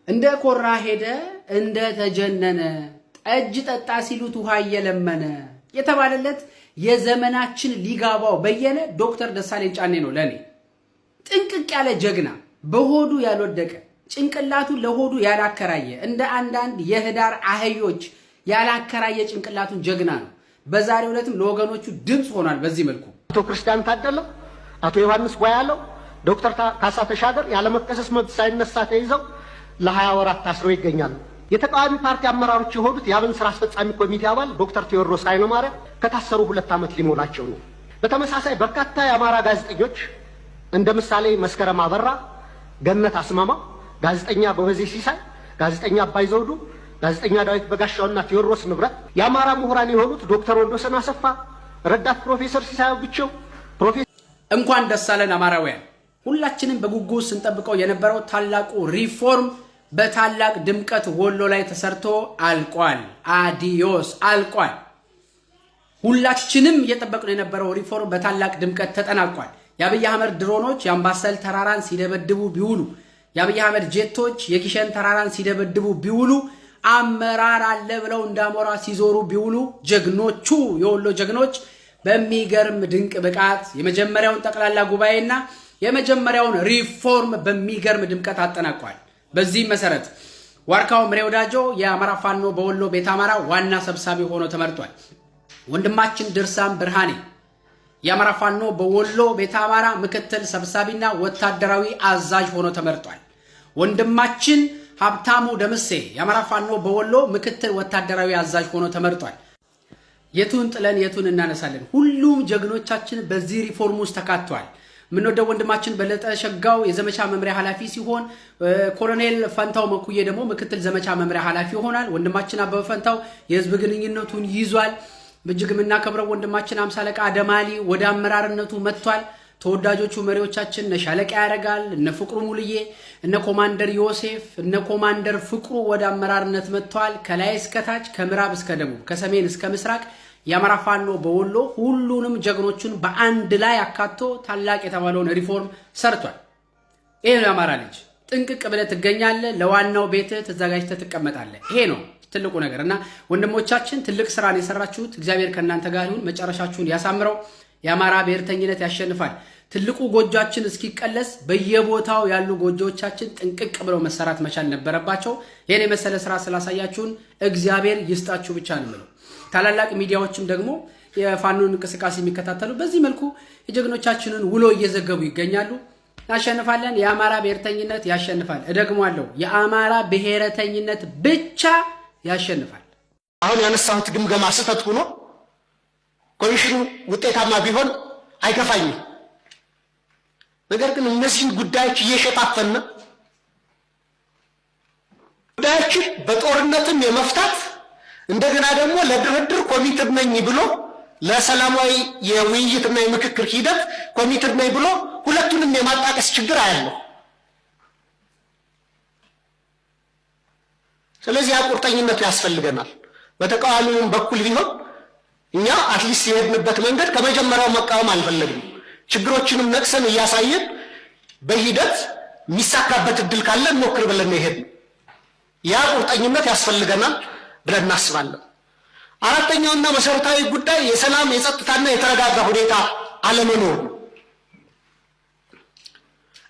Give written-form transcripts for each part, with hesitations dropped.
እንደ ኮራ ሄደ እንደ ተጀነነ ጠጅ ጠጣ ሲሉት ውሃ እየለመነ የተባለለት የዘመናችን ሊጋባው በየነ ዶክተር ደሳለኝ ጫኔ ነው። ለኔ ጥንቅቅ ያለ ጀግና፣ በሆዱ ያልወደቀ ጭንቅላቱ ለሆዱ ያላከራየ እንደ አንዳንድ የህዳር አህዮች ያላከራየ ጭንቅላቱን ጀግና ነው። በዛሬው ዕለትም ለወገኖቹ ድምጽ ሆኗል። በዚህ መልኩ አቶ ክርስቲያን ታደለ፣ አቶ ዮሐንስ ጓያለው፣ ዶክተር ካሳ ተሻገር ያለመከሰስ መብት ሳይነሳ ተይዘው ለ20 ወራት ታስረው ይገኛሉ። የተቃዋሚ ፓርቲ አመራሮች የሆኑት የአብን ስራ አስፈጻሚ ኮሚቴ አባል ዶክተር ቴዎድሮስ ኃይለማርያም ከታሰሩ 2 ዓመት ሊሞላቸው ነው። በተመሳሳይ በርካታ የአማራ ጋዜጠኞች እንደ ምሳሌ መስከረም አበራ፣ ገነት አስማማ፣ ጋዜጠኛ ጎበዜ ሲሳይ፣ ጋዜጠኛ አባይ ዘውዱ፣ ጋዜጠኛ ዳዊት በጋሻውና ቴዎድሮስ ንብረት፣ የአማራ ምሁራን የሆኑት ዶክተር ወንዶሰን አሰፋ፣ ረዳት ፕሮፌሰር ሲሳይ ብቸው እንኳን ደስ አለን አማራውያን። ሁላችንም በጉጉት ስንጠብቀው የነበረው ታላቁ ሪፎርም በታላቅ ድምቀት ወሎ ላይ ተሰርቶ አልቋል። አዲዮስ አልቋል። ሁላችንም እየጠበቅነው የነበረው ሪፎርም በታላቅ ድምቀት ተጠናቋል። የአብይ አህመድ ድሮኖች የአምባሰል ተራራን ሲደበድቡ ቢውሉ፣ የአብይ አህመድ ጄቶች የኪሸን ተራራን ሲደበድቡ ቢውሉ፣ አመራር አለ ብለው እንዳሞራ ሲዞሩ ቢውሉ፣ ጀግኖቹ የወሎ ጀግኖች በሚገርም ድንቅ ብቃት የመጀመሪያውን ጠቅላላ ጉባኤና የመጀመሪያውን ሪፎርም በሚገርም ድምቀት አጠናቋል። በዚህ መሰረት ዋርካው ምሬ ወዳጆ የአማራ ፋኖ በወሎ ቤተ አማራ ዋና ሰብሳቢ ሆኖ ተመርጧል። ወንድማችን ድርሳም ብርሃኔ የአማራ ፋኖ በወሎ ቤተ አማራ ምክትል ሰብሳቢና ወታደራዊ አዛዥ ሆኖ ተመርጧል። ወንድማችን ሀብታሙ ደምሴ የአማራ ፋኖ በወሎ ምክትል ወታደራዊ አዛዥ ሆኖ ተመርጧል። የቱን ጥለን የቱን እናነሳለን? ሁሉም ጀግኖቻችን በዚህ ሪፎርም ውስጥ ተካተዋል። ምንወደው ወንድማችን በለጠ ሸጋው የዘመቻ መምሪያ ኃላፊ ሲሆን ኮሎኔል ፈንታው መኩዬ ደግሞ ምክትል ዘመቻ መምሪያ ኃላፊ ይሆናል። ወንድማችን አበበ ፈንታው የህዝብ ግንኙነቱን ይዟል። እጅግ የምናከብረው ወንድማችን አምሳ አለቃ አደማሊ ወደ አመራርነቱ መጥቷል። ተወዳጆቹ መሪዎቻችን እነ ሻለቃ ያረጋል፣ እነ ፍቅሩ ሙልዬ፣ እነ ኮማንደር ዮሴፍ፣ እነ ኮማንደር ፍቅሩ ወደ አመራርነት መጥቷል። ከላይ እስከ ታች፣ ከምዕራብ እስከ ደቡብ፣ ከሰሜን እስከ ምስራቅ የአማራ ፋኖ በወሎ ሁሉንም ጀግኖቹን በአንድ ላይ አካቶ ታላቅ የተባለውን ሪፎርም ሰርቷል። ይሄ ነው የአማራ ልጅ። ጥንቅቅ ብለህ ትገኛለህ፣ ለዋናው ቤትህ ተዘጋጅተህ ትቀመጣለህ። ይሄ ነው ትልቁ ነገር እና ወንድሞቻችን ትልቅ ስራን የሰራችሁት እግዚአብሔር ከእናንተ ጋር ይሁን፣ መጨረሻችሁን ያሳምረው። የአማራ ብሔርተኝነት ያሸንፋል። ትልቁ ጎጆአችን እስኪቀለስ በየቦታው ያሉ ጎጆዎቻችን ጥንቅቅ ብለው መሰራት መቻል ነበረባቸው። ይሄን የመሰለ ስራ ስላሳያችሁን እግዚአብሔር ይስጣችሁ ብቻ ነው የምለው። ታላላቅ ሚዲያዎችም ደግሞ የፋኖን እንቅስቃሴ የሚከታተሉ በዚህ መልኩ የጀግኖቻችንን ውሎ እየዘገቡ ይገኛሉ። ያሸንፋለን። የአማራ ብሔርተኝነት ያሸንፋል። እደግማለሁ፣ የአማራ ብሔርተኝነት ብቻ ያሸንፋል። አሁን ያነሳሁት ግምገማ ስህተት ሆኖ ኮሚሽኑ ውጤታማ ቢሆን አይከፋኝም። ነገር ግን እነዚህን ጉዳዮች እየሸጣፈን ጉዳዮችን በጦርነትም የመፍታት እንደገና ደግሞ ለድርድር ኮሚትድ ነኝ ብሎ ለሰላማዊ የውይይትና የምክክር ሂደት ኮሚትድ ነኝ ብሎ ሁለቱንም የማጣቀስ ችግር አያለው። ስለዚህ ቁርጠኝነቱ ያስፈልገናል። በተቃዋሚውም በኩል ቢሆን እኛ አትሊስት የሄድንበት መንገድ ከመጀመሪያው መቃወም አልፈለግንም። ችግሮችንም ነቅሰን እያሳየን በሂደት የሚሳካበት እድል ካለ እንሞክር ብለን የሄድን። ያ ቁርጠኝነት ያስፈልገናል ብለን እናስባለን። አራተኛውና መሰረታዊ ጉዳይ የሰላም የጸጥታና የተረጋጋ ሁኔታ አለመኖር ነው።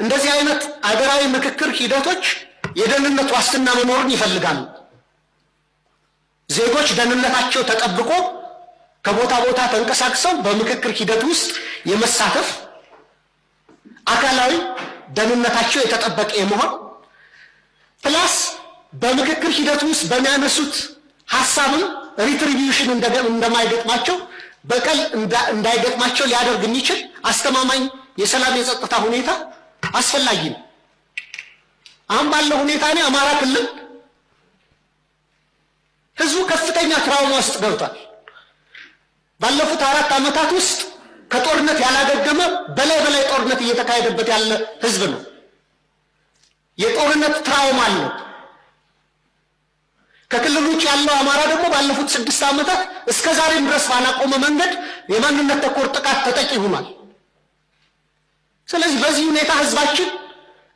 እንደዚህ አይነት አገራዊ ምክክር ሂደቶች የደህንነት ዋስትና መኖርን ይፈልጋሉ። ዜጎች ደህንነታቸው ተጠብቆ ከቦታ ቦታ ተንቀሳቅሰው በምክክር ሂደት ውስጥ የመሳተፍ አካላዊ ደህንነታቸው የተጠበቀ የመሆን ፕላስ በምክክር ሂደት ውስጥ በሚያነሱት ሐሳብም ሪትሪቢዩሽን እንደማይገጥማቸው በቀል እንዳይገጥማቸው ሊያደርግ የሚችል አስተማማኝ የሰላም የጸጥታ ሁኔታ አስፈላጊ ነው። አሁን ባለው ሁኔታ ነው አማራ ክልል ህዝቡ ከፍተኛ ትራውማ ውስጥ ገብቷል። ባለፉት 4 ዓመታት ውስጥ ከጦርነት ያላገገመ በላይ ጦርነት እየተካሄደበት ያለ ህዝብ ነው። የጦርነት ትራውማ አለ። ከክልሉ ውጭ ያለው አማራ ደግሞ ባለፉት 6 ዓመታት እስከ ዛሬም ድረስ ባላቆመ መንገድ የማንነት ተኮር ጥቃት ተጠቂ ሆኗል። ስለዚህ በዚህ ሁኔታ ህዝባችን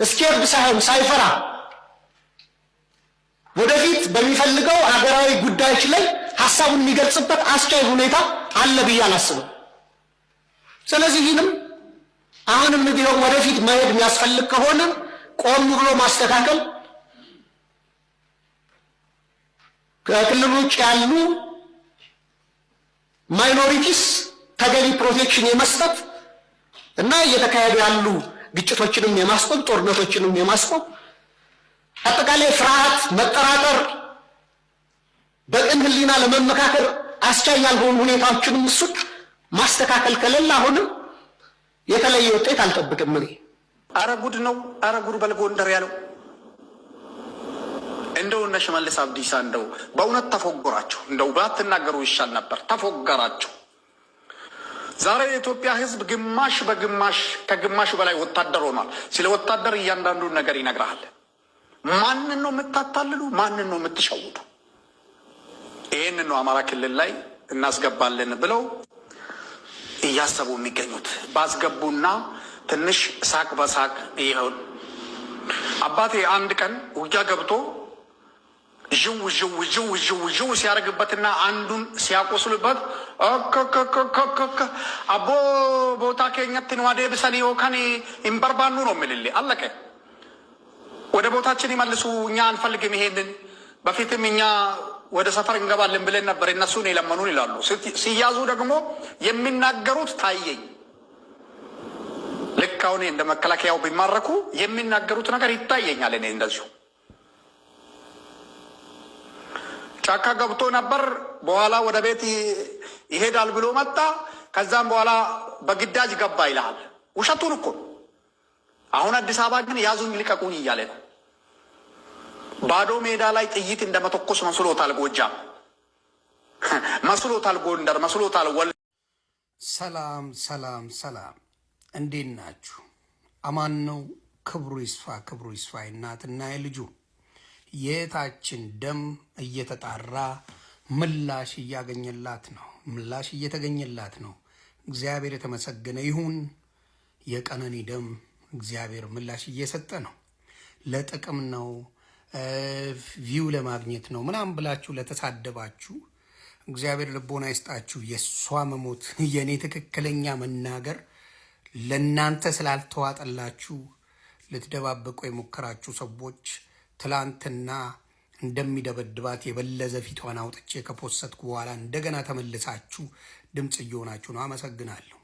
ስኬርድ ሳይሆን ሳይፈራ ወደፊት በሚፈልገው ሀገራዊ ጉዳዮች ላይ ሐሳቡን የሚገልጽበት አስቻይ ሁኔታ አለ ብዬ አላስብም። ስለዚህ ይህንም አሁንም ቢሆን ወደፊት መሄድ የሚያስፈልግ ከሆነ ቆም ብሎ ማስተካከል፣ ከክልሉ ውጭ ያሉ ማይኖሪቲስ ተገቢ ፕሮቴክሽን የመስጠት እና እየተካሄዱ ያሉ ግጭቶችንም የማስቆም ጦርነቶችንም የማስቆም አጠቃላይ ፍርሃት፣ መጠራጠር፣ በቅን ህሊና ለመመካከር አስቻይ ያልሆኑ ሁኔታዎችንም እሱን ማስተካከል ከሌለ አሁንም የተለየ ውጤት አልጠብቅም። እኔ አረ ጉድ ነው፣ አረ ጉድ በል ጎንደር ያለው እንደው እነ ሽመልስ አብዲሳ እንደው በእውነት ተፎገራቸው። እንደው ባትናገሩ ይሻል ነበር። ተፎገራቸው። ዛሬ የኢትዮጵያ ህዝብ ግማሽ በግማሽ ከግማሽ በላይ ወታደር ሆኗል። ስለ ወታደር እያንዳንዱን ነገር ይነግርሃል። ማንን ነው የምታታልሉ? ማንን ነው የምትሸውዱ? ይህንን ነው አማራ ክልል ላይ እናስገባለን ብለው እያሰቡ የሚገኙት። ባስገቡና ትንሽ ሳቅ በሳቅ ይኸውን። አባቴ አንድ ቀን ውጊያ ገብቶ ዥው ዥው ዥው ዥው ዥው ሲያደርግበትና አንዱን ሲያቆስሉበት አቦ ቦታ ኬኛትን ዋዴ ብሰኒ ዮካን ኢምበርባኑ ነው የሚልልህ። አለቀ። ወደ ቦታችን ይመልሱ፣ እኛ አንፈልግም ይሄንን። በፊትም እኛ ወደ ሰፈር እንገባለን ብለን ነበር፣ እነሱን የለመኑን ይላሉ። ሲያዙ ደግሞ የሚናገሩት ታየኝ። ልክ አሁን እንደ መከላከያው ቢማረኩ የሚናገሩት ነገር ይታየኛል። እኔ እንደዚሁ ጫካ ገብቶ ነበር፣ በኋላ ወደ ቤት ይሄዳል ብሎ መጣ። ከዛም በኋላ በግዳጅ ገባ ይልሃል። ውሸቱን እኮ አሁን አዲስ አበባ ግን ያዙኝ ልቀቁኝ እያለ ነው። ባዶ ሜዳ ላይ ጥይት እንደመተኮስ መስሎታል። ጎጃም መስሎታል፣ ጎንደር መስሎታል። ሰላም ሰላም ሰላም፣ እንዴት ናችሁ? አማን ነው። ክብሩ ይስፋ፣ ክብሩ ይስፋ። እናትና የልጁ የታችን ደም እየተጣራ ምላሽ እያገኘላት ነው። ምላሽ እየተገኘላት ነው። እግዚአብሔር የተመሰገነ ይሁን። የቀነኒ ደም እግዚአብሔር ምላሽ እየሰጠ ነው። ለጥቅም ነው፣ ቪው ለማግኘት ነው ምናምን ብላችሁ ለተሳደባችሁ እግዚአብሔር ልቦና ይስጣችሁ። የእሷ መሞት የእኔ ትክክለኛ መናገር ለእናንተ ስላልተዋጠላችሁ ልትደባበቁ የሞከራችሁ ሰዎች ትላንትና እንደሚደበድባት የበለዘ ፊቷን አውጥቼ ከፖሰትኩ በኋላ እንደገና ተመልሳችሁ ድምፅ እየሆናችሁ ነው። አመሰግናለሁ።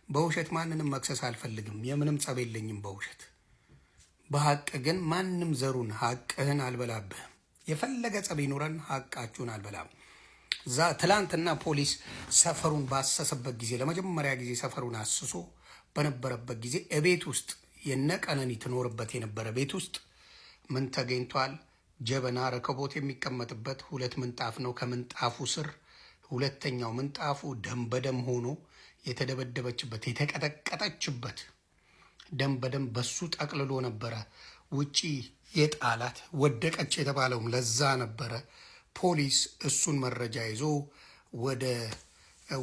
በውሸት ማንንም መክሰስ አልፈልግም። የምንም ጸብ የለኝም በውሸት። በሀቅ ግን ማንም ዘሩን ሀቅህን አልበላብህም። የፈለገ ጸብ ይኑረን ሀቃችሁን አልበላም። ትላንትና ፖሊስ ሰፈሩን ባሰሰበት ጊዜ ለመጀመሪያ ጊዜ ሰፈሩን አስሶ በነበረበት ጊዜ እቤት ውስጥ የነቀነኒ ትኖርበት የነበረ ቤት ውስጥ ምን ተገኝቷል? ጀበና ረከቦት የሚቀመጥበት 2 ምንጣፍ ነው። ከምንጣፉ ስር ሁለተኛው ምንጣፉ ደም በደም ሆኖ የተደበደበችበት የተቀጠቀጠችበት ደም በደም በሱ ጠቅልሎ ነበረ ውጪ የጣላት። ወደቀች የተባለውም ለዛ ነበረ። ፖሊስ እሱን መረጃ ይዞ ወደ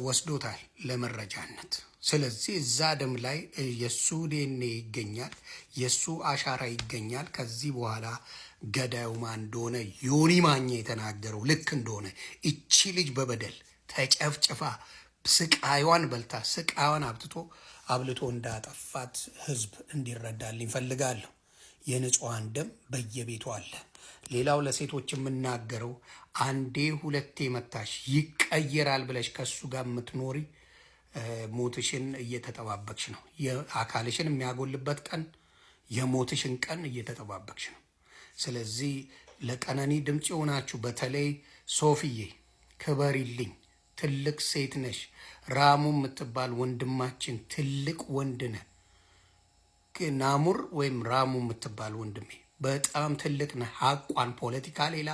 ወስዶታል ለመረጃነት። ስለዚህ እዛ ደም ላይ የሱ ዲኤንኤ ይገኛል፣ የሱ አሻራ ይገኛል። ከዚህ በኋላ ገዳዩ ማን እንደሆነ ዮኒ ማኛ የተናገረው ልክ እንደሆነ እቺ ልጅ በበደል ተጨፍጭፋ ስቃይዋን በልታ ስቃይዋን አብልቶ እንዳጠፋት ህዝብ እንዲረዳልኝ ፈልጋለሁ። የንጹሃን ደም በየቤቱ አለ። ሌላው ለሴቶች የምናገረው አንዴ ሁለቴ መታሽ ይቀየራል ብለሽ ከሱ ጋር የምትኖሪ ሞትሽን እየተጠባበቅሽ ነው። የአካልሽን የሚያጎልበት ቀን የሞትሽን ቀን እየተጠባበቅሽ ነው። ስለዚህ ለቀነኒ ድምፅ የሆናችሁ በተለይ ሶፊዬ ክበሪልኝ፣ ትልቅ ሴት ነሽ። ራሙ የምትባል ወንድማችን ትልቅ ወንድ ነህ። ናሙር ወይም ራሙ የምትባል ወንድሜ በጣም ትልቅ ነህ። ሀቋን ፖለቲካ ሌላ፣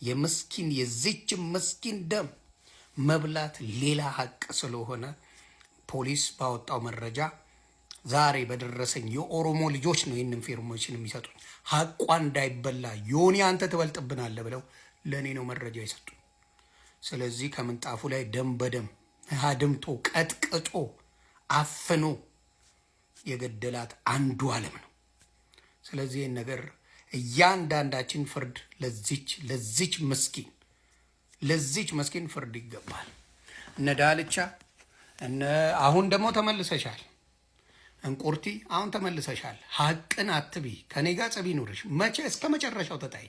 የምስኪን የዚች ምስኪን ደም መብላት ሌላ ሀቅ ስለሆነ ፖሊስ ባወጣው መረጃ ዛሬ በደረሰኝ የኦሮሞ ልጆች ነው ይህን ኢንፎርሜሽን የሚሰጡኝ። ሀቋ እንዳይበላ ዮኒ አንተ ትበልጥብናለህ ብለው ለእኔ ነው መረጃ የሰጡኝ። ስለዚህ ከምንጣፉ ላይ ደም በደም አድምቶ ቀጥቅጦ አፍኖ የገደላት አንዱ ዓለም ነው። ስለዚህ ይህን ነገር እያንዳንዳችን ፍርድ ለዚች መስኪን ፍርድ ይገባል። እነ ዳልቻ አሁን ደግሞ ተመልሰሻል። እንቁርቲ አሁን ተመልሰሻል። ሀቅን አትቢ። ከኔ ጋር ጸብ ይኑርሽ መቼ እስከ መጨረሻው ተጣይ።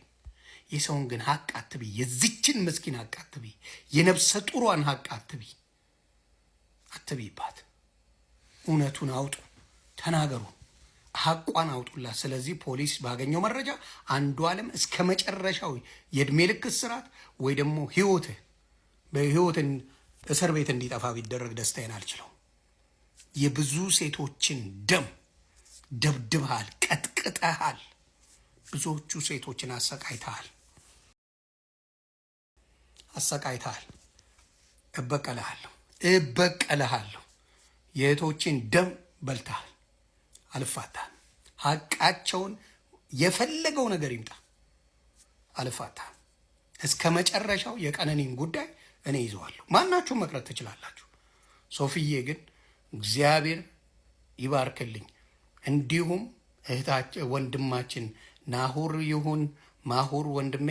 የሰውን ግን ሀቅ አትቢ። የዚችን መስኪን ሀቅ አትቢ። የነፍሰ ጡሯን ሀቅ አትቢባት። እውነቱን አውጡ፣ ተናገሩ፣ ሀቋን አውጡላት። ስለዚህ ፖሊስ ባገኘው መረጃ አንዱዓለም እስከ መጨረሻው የእድሜ ልክ እስራት ወይ ደግሞ በህይወትን እስር ቤት እንዲጠፋ ቢደረግ ደስታዬን አልችለው። የብዙ ሴቶችን ደም ደብድበሃል፣ ቀጥቅጠሃል፣ ብዙዎቹ ሴቶችን አሰቃይተሃል። እበቀልሃለሁ። የእህቶችን ደም በልተሃል፣ አልፋታህም። ሀቃቸውን የፈለገው ነገር ይምጣ፣ አልፋታህም። እስከ መጨረሻው የቀነኒን ጉዳይ እኔ ይዘዋለሁ። ማናችሁም መቅረት ትችላላችሁ። ሶፊዬ ግን እግዚአብሔር ይባርክልኝ። እንዲሁም ወንድማችን ናሁር ይሁን ማሁር ወንድሜ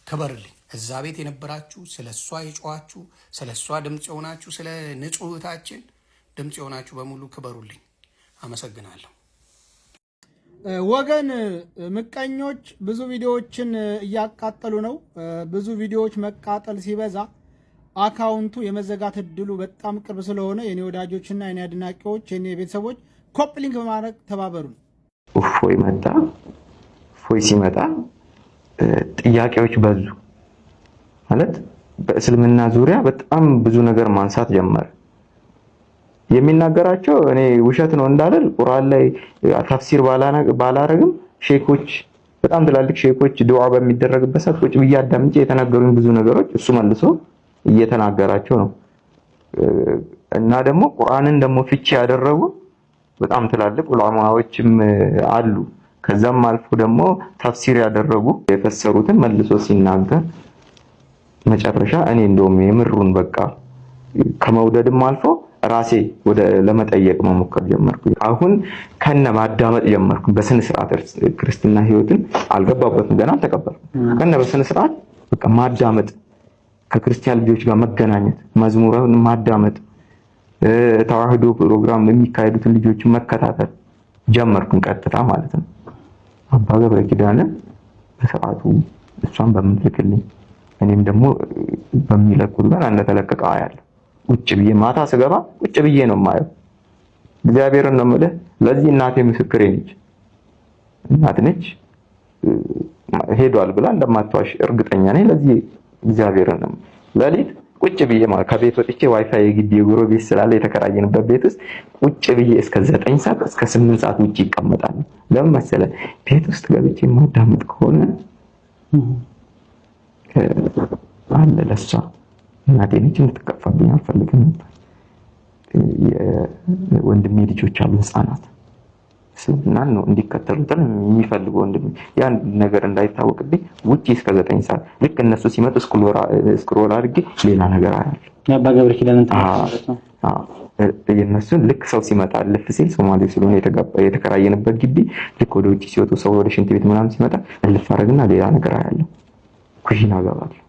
ክበርልኝ። እዛ ቤት የነበራችሁ ስለ እሷ የጮኋችሁ፣ ስለ እሷ ድምፅ የሆናችሁ፣ ስለ ንጹህ እህታችን ድምፅ የሆናችሁ በሙሉ ክበሩልኝ። አመሰግናለሁ። ወገን ምቀኞች ብዙ ቪዲዮዎችን እያቃጠሉ ነው። ብዙ ቪዲዮዎች መቃጠል ሲበዛ አካውንቱ የመዘጋት እድሉ በጣም ቅርብ ስለሆነ የኔ ወዳጆችና የኔ አድናቂዎች፣ የኔ ቤተሰቦች ኮፕሊንክ በማድረግ ተባበሩን። እፎይ ሲመጣ ጥያቄዎች በዙ ማለት በእስልምና ዙሪያ በጣም ብዙ ነገር ማንሳት ጀመረ። የሚናገራቸው እኔ ውሸት ነው እንዳልል ቁርአን ላይ ተፍሲር ባላረግም ሼኮች፣ በጣም ትላልቅ ሼኮች ዱዓ በሚደረግበት ሰዓት ቁጭ ብዬ አዳምጬ የተናገሩኝ ብዙ ነገሮች እሱ መልሶ እየተናገራቸው ነው። እና ደግሞ ቁርአንን ደግሞ ፍቺ ያደረጉ በጣም ትላልቅ ዑለማዎችም አሉ። ከዛም አልፎ ደግሞ ተፍሲር ያደረጉ የፈሰሩትን መልሶ ሲናገር መጨረሻ እኔ እንደውም የምሩን በቃ ከመውደድም አልፎ ራሴ ወደ ለመጠየቅ መሞከር ጀመርኩ። አሁን ከነ ማዳመጥ ጀመርኩ። በስነ ስርዓት ክርስትና ህይወትን አልገባበትም፣ ገና አልተቀበልኩም። ከነ በስነ ስርዓት በቃ ማዳመጥ፣ ከክርስቲያን ልጆች ጋር መገናኘት፣ መዝሙርን ማዳመጥ፣ ተዋህዶ ፕሮግራም የሚካሄዱትን ልጆች መከታተል ጀመርኩ፣ ቀጥታ ማለት ነው። አባ ገብረ ኪዳነ በሰዓቱ እሷን በምትልክልኝ እኔም ደግሞ በሚለቁት ጋር እንደተለቀቀ አያለሁ። ቁጭ ብዬ ማታ ስገባ ቁጭ ብዬ ነው የማየው። እግዚአብሔርን ነው የምልህ። ለዚህ እናቴ ምስክሬ ነች። እናት ነች ሄዷል ብላ እንደማትዋሽ እርግጠኛ ነኝ። ለዚህ እግዚአብሔርን ነው ለሊት ቁጭ ብዬ ከቤት ወጥቼ ዋይፋይ የግቢ ጎረቤት ስላለ የተከራየንበት ቤት ውስጥ ቁጭ ብዬ እስከ 9 ሰዓት እስከ 8 ሰዓት ውጪ ይቀመጣል። ለምን መሰለህ? ቤት ውስጥ ገብቼ ማዳመጥ ከሆነ አለ ለሷ እናቴ ነች እንድትከፋብኝ አልፈልግም ነበር። ወንድሜ ልጆች አሉ ህፃናት እስልምናን ነው እንዲከተሉት የሚፈልጉ ወንድሜ ያን ነገር እንዳይታወቅብኝ ውጪ እስከ 9 ሰዓት ልክ እነሱ ሲመጡ ስክሮል አድርጌ ሌላ ነገር አያለሁ። አባ ገብረ ኪዳን የነሱን ልክ ሰው ሲመጣ ልፍ ሲል ሶማሌ ስለሆነ የተከራየንበት ግቢ ልክ ወደ ውጪ ሲወጡ ሰው ወደ ሽንት ቤት ምናምን ሲመጣ ልፍ አደረግና ሌላ ነገር አያለሁ። ኩሽና ገባለሁ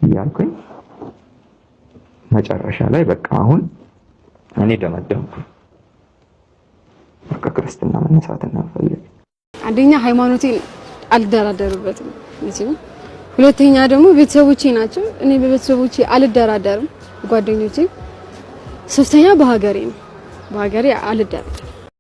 እያልኩኝ መጨረሻ ላይ በቃ አሁን እኔ ደመደምኩ። በቃ ክርስትና መነሳትና ፈልግ አንደኛ ሃይማኖቴን አልደራደርበትም እንጂ፣ ሁለተኛ ደግሞ ቤተሰቦቼ ናቸው። እኔ በቤተሰቦቼ አልደራደርም፣ ጓደኞቼ። ሶስተኛ በሀገሬ አልደራደርም።